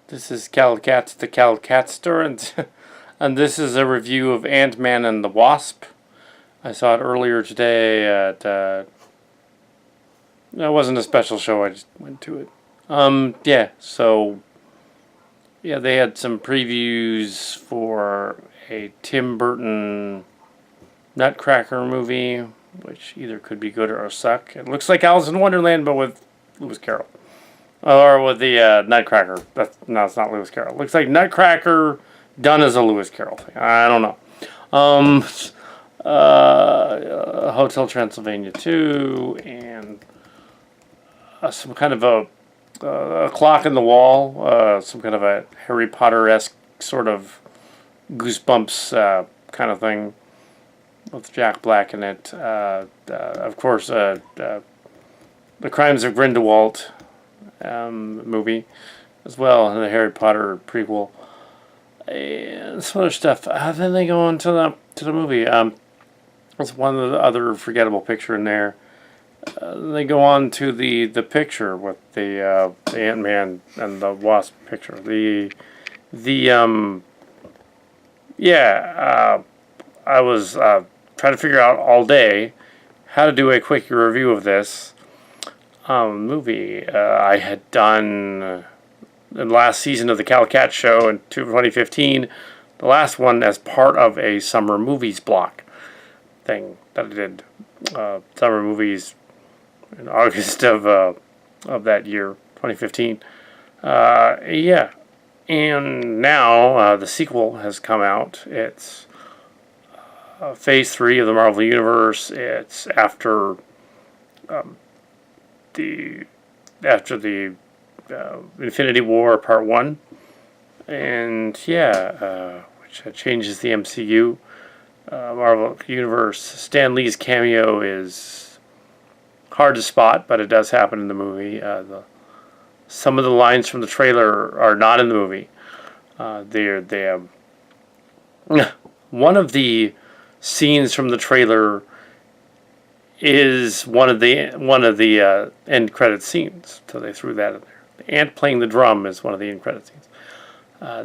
This is Kal Kat, the Kal Kat store, and this is a review of Ant-Man and the Wasp. I saw it earlier today at, it wasn't a special show, I just went to it. Yeah, they had some previews for a Tim Burton Nutcracker movie, which either could be good or suck. It looks like Alice in Wonderland, but with Lewis Carroll. Or with the Nutcracker. No, it's not Lewis Carroll. It looks like Nutcracker done as a Lewis Carroll thing. I don't know. Hotel Transylvania 2, and some kind of a clock in the wall. Some kind of a Harry Potter-esque sort of Goosebumps kind of thing with Jack Black in it. Of course, The Crimes of Grindelwald movie as well, and the Harry Potter prequel, and some other stuff. Then they go on to the movie. That's one of the other forgettable picture in there. They go on to the picture with the Ant-Man and the Wasp picture. I was trying to figure out all day how to do a quick review of this movie. I had done the last season of the Kal Kat show in 2015, the last one as part of a summer movies block thing that I did. Summer movies in August of that year, 2015. And now the sequel has come out. It's Phase 3 of the Marvel Universe. It's after the Infinity War Part 1, and which changes the MCU. Marvel Universe. Stan Lee's cameo is hard to spot, but it does happen in the movie. Some of the lines from the trailer are not in the movie. One of the scenes from the trailer is one of the end credit scenes, so they threw that in there. The ant playing the drum is one of the end credit scenes. I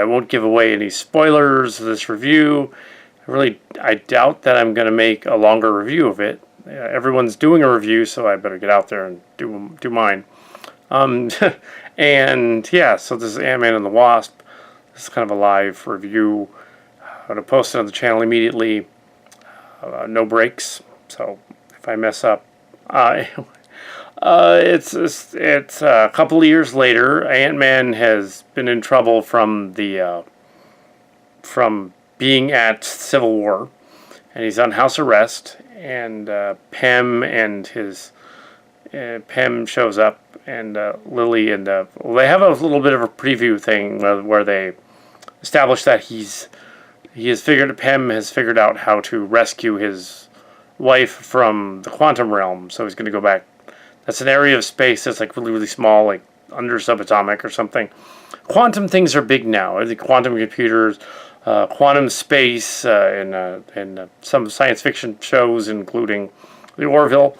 won't give away any spoilers of this review. I doubt that I'm going to make a longer review of it. Everyone's doing a review, so I better get out there and do mine. So this is Ant-Man and the Wasp. This is kind of a live review. I'm going to post it on the channel immediately. No breaks. So if I mess up, it's a couple of years later. Ant-Man has been in trouble from being at Civil War, and he's on house arrest. And Pym shows up, and Lily, and they have a little bit of a preview thing where they establish that Pym has figured out how to rescue his wife from the quantum realm, so he's going to go back. That's an area of space that's like really, really small, like under subatomic or something. Quantum things are big now. The quantum computers, quantum space, and some science fiction shows, including the Orville.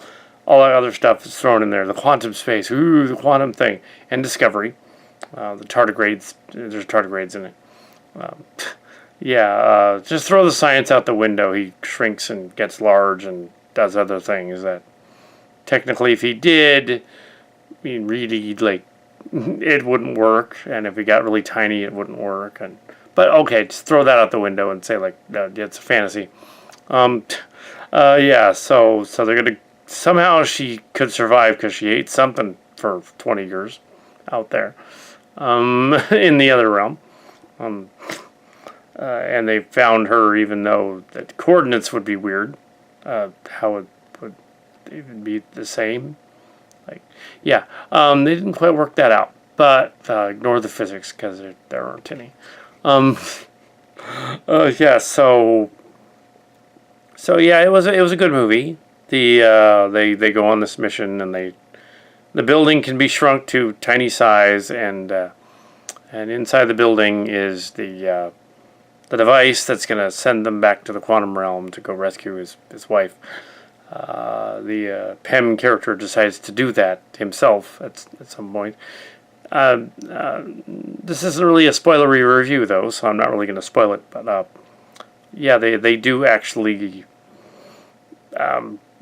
All that other stuff is thrown in there. The quantum space, the quantum thing, and Discovery. The tardigrades, there's tardigrades in it. Just throw the science out the window. He shrinks and gets large and does other things that technically, if he did, really, it wouldn't work. And if he got really tiny, it wouldn't work. But okay, just throw that out the window and say it's a fantasy. So they're gonna, somehow she could survive because she ate something for 20 years out there, in the other realm. And they found her, even though the coordinates would be weird. How it would even be the same. They didn't quite work that out. But ignore the physics because there aren't any. It was a good movie. They go on this mission, and the building can be shrunk to tiny size, and inside the building is the device that's going to send them back to the quantum realm to go rescue his wife. The Pym character decides to do that himself at some point. This isn't really a spoilery review though, so I'm not really going to spoil it. But yeah, they do actually.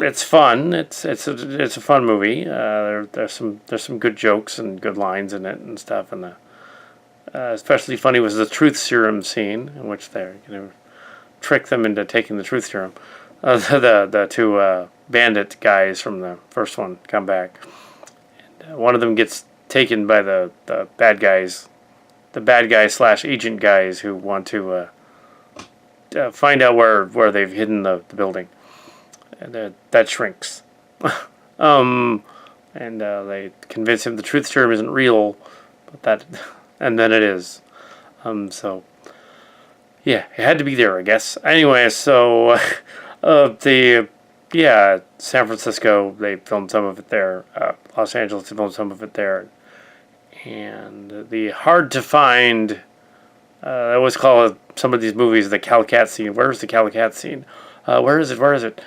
It's fun. It's a fun movie. There's some good jokes and good lines in it and stuff. And especially funny was the truth serum scene in which they're going to trick them into taking the truth serum. The two bandit guys from the first one come back. And, one of them gets taken by the bad guys, the bad guy slash agent guys who want to find out where they've hidden the building. And that shrinks. And they convince him the truth serum isn't real, but that, and then it is. So yeah, it had to be there, I guess. Anyway, so San Francisco, they filmed some of it there. Los Angeles, they filmed some of it there. And the hard to find, I always call some of these movies the Kal Kat scene. Where's the Kal Kat scene? Where is it? Where is it?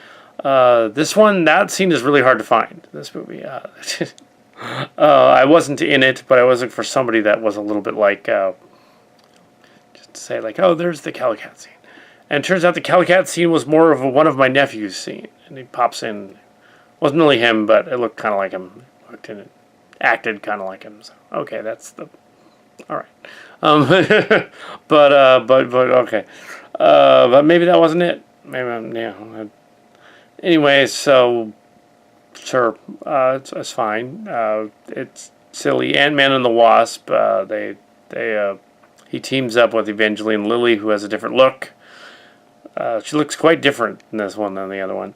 This one, that scene is really hard to find. This movie. I wasn't in it, but I was looking for somebody that was a little bit like, just to say like, oh, there's the Kal Kat scene. And it turns out the Kal Kat scene was more of one of my nephew's scene. And he pops in. Wasn't really him, but it looked kind of like him. Looked in it. Acted kind of like him. So, okay, that's the... Alright. But okay. But maybe that wasn't it. Maybe, yeah. Anyway, so... Sure. It's fine. It's silly. Ant-Man and the Wasp, he teams up with Evangeline Lilly, who has a different look. She looks quite different in this one than the other one.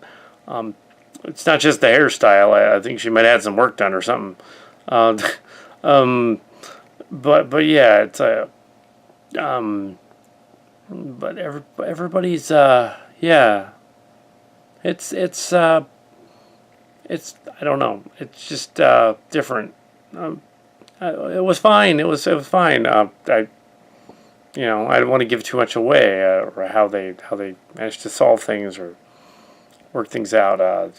It's not just the hairstyle. I think she might have had some work done or something. But yeah, it's but everybody's yeah. It's I don't know. It's just different. It was fine. It was fine. I don't want to give too much away, or how they managed to solve things or work things out. I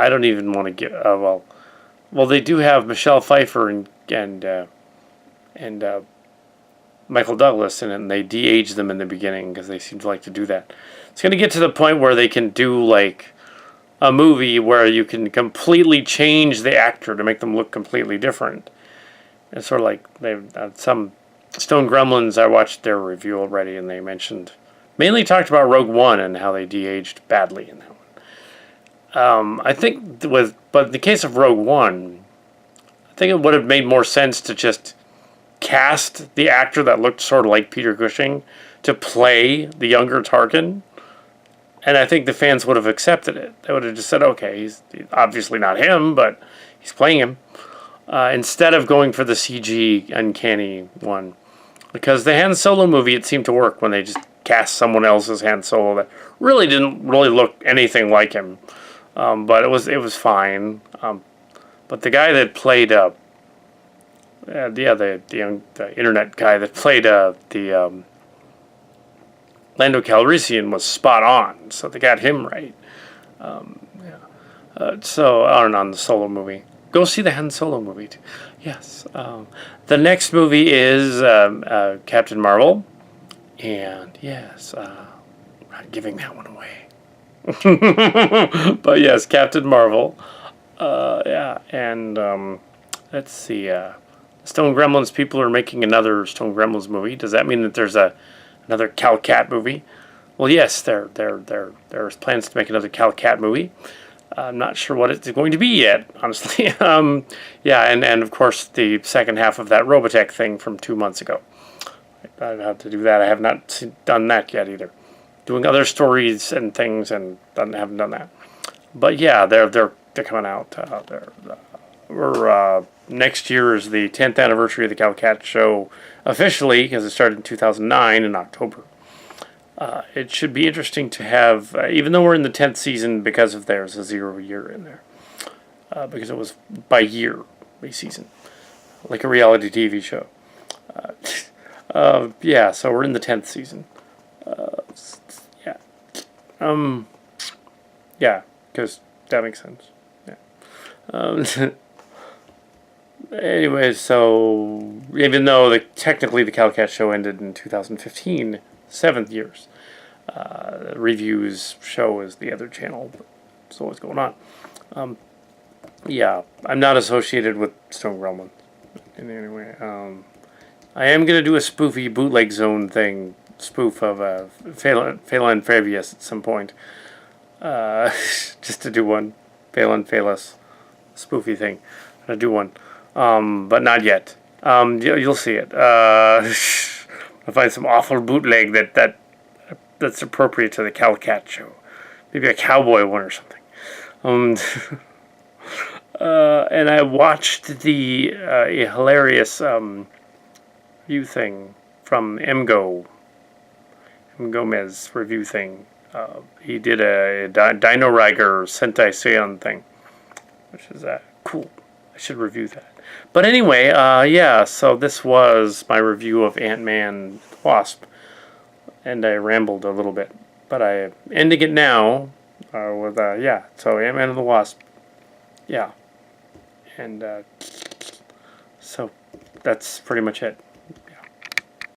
don't even want to get well, they do have Michelle Pfeiffer and Michael Douglas in it, and they de-age them in the beginning because they seem to like to do that. It's going to get to the point where they can do like a movie where you can completely change the actor to make them look completely different. It's sort of like they've some Stone Gremlins. I watched their review already, and they mainly talked about Rogue One and how they de-aged badly in that one. I think but in the case of Rogue One, I think it would have made more sense to just cast the actor that looked sort of like Peter Cushing to play the younger Tarkin. And I think the fans would have accepted it. They would have just said, okay, he's obviously not him, but he's playing him. Instead of going for the CG uncanny one. Because the Han Solo movie, it seemed to work when they just cast someone else as Han Solo that really didn't really look anything like him. But it was fine. But the guy that played the internet guy that played the Lando Calrissian was spot on, so they got him right. So on the Solo movie, go see the Han Solo movie. Yes. The next movie is Captain Marvel, and yes, I'm not giving that one away. But yes, Captain Marvel. Yeah, and let's see. Stone Gremlins people are making another Stone Gremlins movie. Does that mean that there's another Kal Kat movie? Well, yes, there's plans to make another Kal Kat movie. I'm not sure what it's going to be yet, honestly. Yeah, and of course the second half of that Robotech thing from 2 months ago. I have to do that. I have not done that yet either. Doing other stories and things, and haven't done that. But yeah, they're coming out. Next year is the 10th anniversary of the Kal Kat show officially, because it started in 2009 in October. It should be interesting to have, even though we're in the 10th season, because of there's a 0 year in there. Because it was by year, by season. Like a reality TV show. Yeah, so we're in the 10th season. Yeah. Yeah, because that makes sense. Yeah. Anyway, so even though technically the Kal Kat show ended in 2015, 7 years, reviews show is the other channel. But so what's going on? Yeah, I'm not associated with Stone Gremlin in any way. I am gonna do a spoofy bootleg zone thing, spoof of Phelan Fabius at some point. Just to do one, Phelan Phalus spoofy thing. I'm gonna do one, but not yet. You'll see it. I'll find some awful bootleg that's appropriate to the Kal Kat show. Maybe a cowboy one or something. Um, and I watched the hilarious review thing from M. Gomez review thing. He did a Dino Riger Sentai Seion thing, which is cool. I should review that. But anyway, yeah, so this was my review of Ant-Man Wasp, and I rambled a little bit, but I am ending it now with, yeah, so Ant-Man and the Wasp, yeah, and so that's pretty much it.